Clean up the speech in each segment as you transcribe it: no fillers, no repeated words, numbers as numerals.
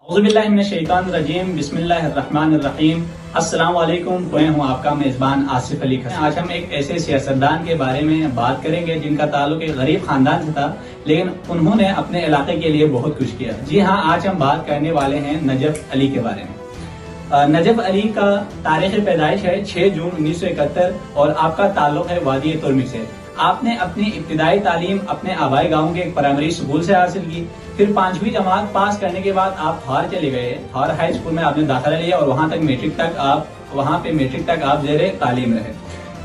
اعوذ باللہ من الشیطان الرجیم، بسم اللہ الرحمن الرحیم۔ السلام علیکم، میں ہوں آپ کا میزبان آصف علی خان۔ آج ہم ایک ایسے سیاستدان کے بارے میں بات کریں گے جن کا تعلق ایک غریب خاندان سے تھا، لیکن انہوں نے اپنے علاقے کے لیے بہت کچھ کیا۔ جی ہاں، آج ہم بات کرنے والے ہیں نجف علی کے بارے میں۔ نجف علی کا تاریخ پیدائش ہے 6 جون 1971 اور آپ کا تعلق ہے وادی ترمک سے۔ آپ نے اپنی ابتدائی تعلیم اپنے آبائی گاؤں کے ایک پرائمری اسکول سے حاصل کی، پھر 5ویں جماعت پاس کرنے کے بعد آپ تھار چلے گئے۔ تھار ہائی اسکول میں آپ نے داخلہ لیا اور وہاں پہ میٹرک تک آپ زیر تعلیم رہے۔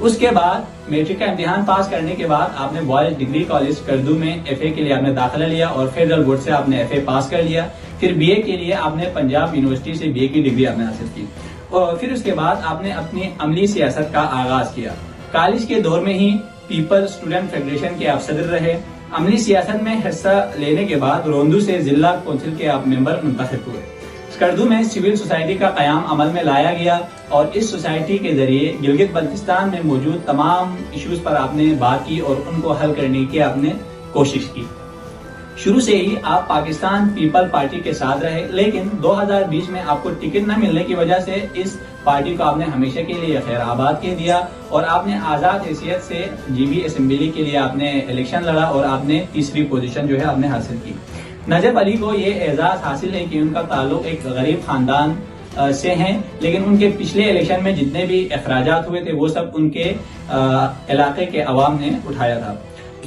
اس کے بعد میٹرک کا امتحان پاس کرنے کے بعد آپ نے بوائز ڈگری کالج اسکردو میں ایف اے کے لیے آپ نے داخلہ لیا اور فیڈرل بورڈ سے آپ نے ایف اے پاس کر لیا۔ پھر بی اے کے لیے آپ نے پنجاب یونیورسٹی سے بی اے کی ڈگری آپ نے حاصل کی اور پھر اس کے بعد آپ نے اپنی عملی سیاست کا آغاز کیا۔ کالج کے دور میں ہی پیپل اسٹوڈنٹ فیڈریشن کے آپ صدر رہے۔ عملی سیاست میں حصہ لینے کے بعد روندو سے ضلع کونسل کے آپ ممبر منتخب ہوئے۔ اسکردو میں سول سوسائٹی کا قیام عمل میں لایا گیا اور اس سوسائٹی کے ذریعے گلگت بلتستان میں موجود تمام ایشوز پر آپ نے بات کی اور ان کو حل کرنے کی آپ نے کوشش کی۔ شروع سے ہی آپ پاکستان پیپل پارٹی کے ساتھ رہے، لیکن 2020 میں آپ کو ٹکٹ نہ ملنے کی وجہ سے اس پارٹی کو آپ نے ہمیشہ کے لیے خیر آباد کہہ دیا اور آپ نے آزاد حیثیت سے جی بی اسمبلی کے لیے آپ نے الیکشن لڑا اور آپ نے تیسری پوزیشن جو ہے آپ نے حاصل کی۔ نجف علی کو یہ اعزاز حاصل ہے کہ ان کا تعلق ایک غریب خاندان سے ہیں، لیکن ان کے پچھلے الیکشن میں جتنے بھی اخراجات ہوئے تھے وہ سب ان کے علاقے کے عوام نے اٹھایا تھا۔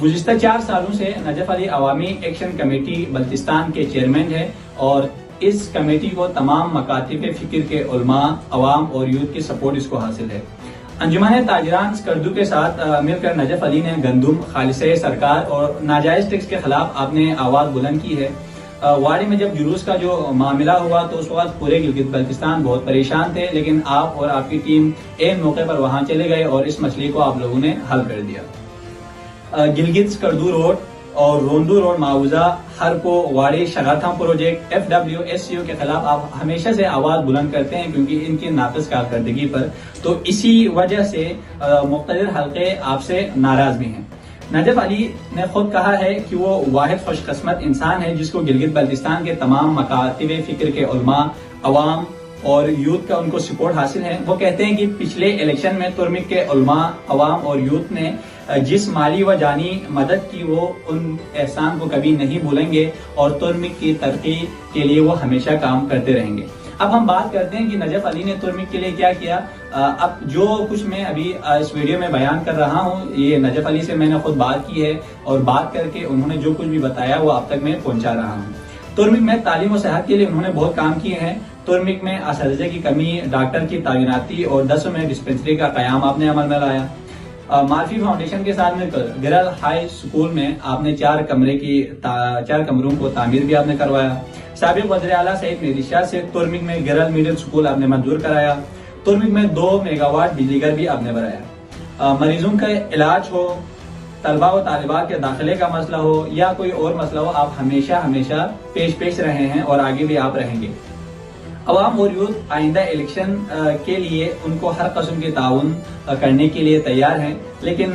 گزشتہ 4 سالوں سے نجف علی عوامی ایکشن کمیٹی بلتستان کے چیئرمین ہے اور اس کمیٹی کو تمام مکاتب فکر کے علماء، عوام اور یوتھ کی سپورٹ اس کو حاصل ہے۔ انجمن تاجران اسکردو کے ساتھ مل کر نجف علی نے گندم، خالصہ سرکار اور ناجائز ٹیکس کے خلاف آپ نے آواز بلند کی ہے۔ واڑی میں جب جلوس کا جو معاملہ ہوا تو اس وقت پورے گلگت بلتستان بہت پریشان تھے، لیکن آپ اور آپ کی ٹیم عین موقع پر وہاں چلے گئے اور اس مسئلے کو آپ لوگوں نے حل کر دیا۔ گلگت اسکردو روڈ اور روندو روڈ معاوضہ، ہرپو واڑی شگارتھم پروجیکٹ، FWSCO کے خلاف آپ ہمیشہ سے آواز بلند کرتے ہیں کیونکہ ان کی ناقص کارکردگی پر، تو اسی وجہ سے مقتدر حلقے آپ سے ناراض بھی ہیں۔ نجف علی نے خود کہا ہے کہ وہ واحد خوش قسمت انسان ہے جس کو گلگت بلتستان کے تمام مکاتب فکر کے علماء، عوام اور یوتھ کا ان کو سپورٹ حاصل ہے۔ وہ کہتے ہیں کہ پچھلے الیکشن میں ترمک کے علماء، عوام اور یوتھ نے جس مالی و جانی مدد کی وہ ان احسان کو کبھی نہیں بھولیں گے اور ترمک کی ترقی کے لیے وہ ہمیشہ کام کرتے رہیں گے۔ اب ہم بات کرتے ہیں کہ نجف علی نے ترمک کے لیے کیا کیا۔ اب جو کچھ میں ابھی اس ویڈیو میں بیان کر رہا ہوں یہ نجف علی سے میں نے خود بات کی ہے اور بات کر کے انہوں نے جو کچھ بھی بتایا وہ اب تک میں پہنچا رہا ہوں۔ ترمک میں تعلیم و صحت کے لیے انہوں نے بہت کام کیے ہیں۔ ترمک میں اساتذہ کی کمی، ڈاکٹر کی تعیناتی اور 10 میں ڈسپنسری کا قیام آپ نے عمل میں لایا۔ مارفی فاؤنڈیشن کے ساتھ مل کر گرل ہائی اسکول میں آپ نے 4 کمروں کو تعمیر بھی آپ نے کروایا۔ سابق وزیر اعلیٰ سعید مہدی شاہ سے ترمک میں گرل میڈل اسکول آپ نے منظور کرایا۔ ترمک میں 2 میگا واٹ بجلی گھر بھی آپ نے بنایا۔ مریضوں کا علاج ہو، طلبہ و طالبات کے داخلے کا مسئلہ ہو یا کوئی اور مسئلہ ہو، آپ ہمیشہ پیش رہے ہیں اور آگے بھی آپ رہیں گے۔ عوام اور یوتھ آئندہ الیکشن کے لیے ان کو ہر قسم کے تعاون کرنے کے لیے تیار ہیں، لیکن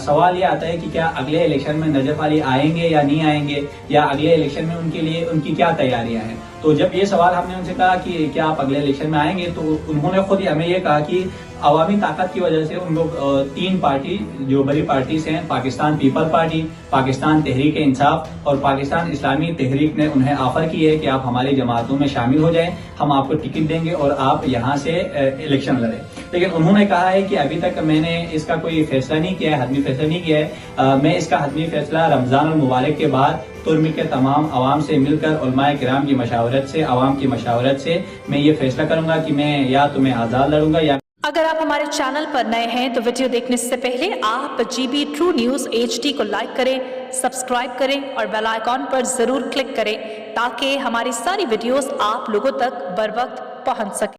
سوال یہ آتا ہے کہ کیا اگلے الیکشن میں نجف علی آئیں گے یا نہیں آئیں گے، یا اگلے الیکشن میں ان کی کیا تیاریاں ہیں۔ تو جب یہ سوال ہم نے ان سے کہا کہ کیا آپ اگلے الیکشن میں آئیں گے تو انہوں نے خود ہی ہمیں یہ کہا کہ عوامی طاقت کی وجہ سے ان کو 3 پارٹی جو بڑی پارٹیز ہیں، پاکستان پیپل پارٹی، پاکستان تحریک انصاف اور پاکستان اسلامی تحریک نے انہیں آفر کی ہے کہ آپ ہماری جماعتوں میں شامل ہو جائیں، ہم آپ کو ٹکٹ دیں گے اور آپ یہاں سے الیکشن لڑیں۔ لیکن انہوں نے کہا ہے کہ ابھی تک میں نے اس کا کوئی فیصلہ نہیں کیا ہے، حتمی فیصلہ نہیں کیا ہے۔ میں اس کا حتمی فیصلہ رمضان المبارک کے بعد ترمک کے تمام عوام سے مل کر علماء کرام کی مشاورت سے، عوام کی مشاورت سے میں یہ فیصلہ کروں گا کہ میں یا تو میں آزاد لڑوں گا یا۔ اگر آپ ہمارے چینل پر نئے ہیں تو ویڈیو دیکھنے سے پہلے آپ GB ٹرو نیوز HD کو لائک کریں، سبسکرائب کریں اور بیل آئیکن پر ضرور کلک کریں تاکہ ہماری ساری ویڈیوز آپ لوگوں تک بر وقت پہنچ سکیں۔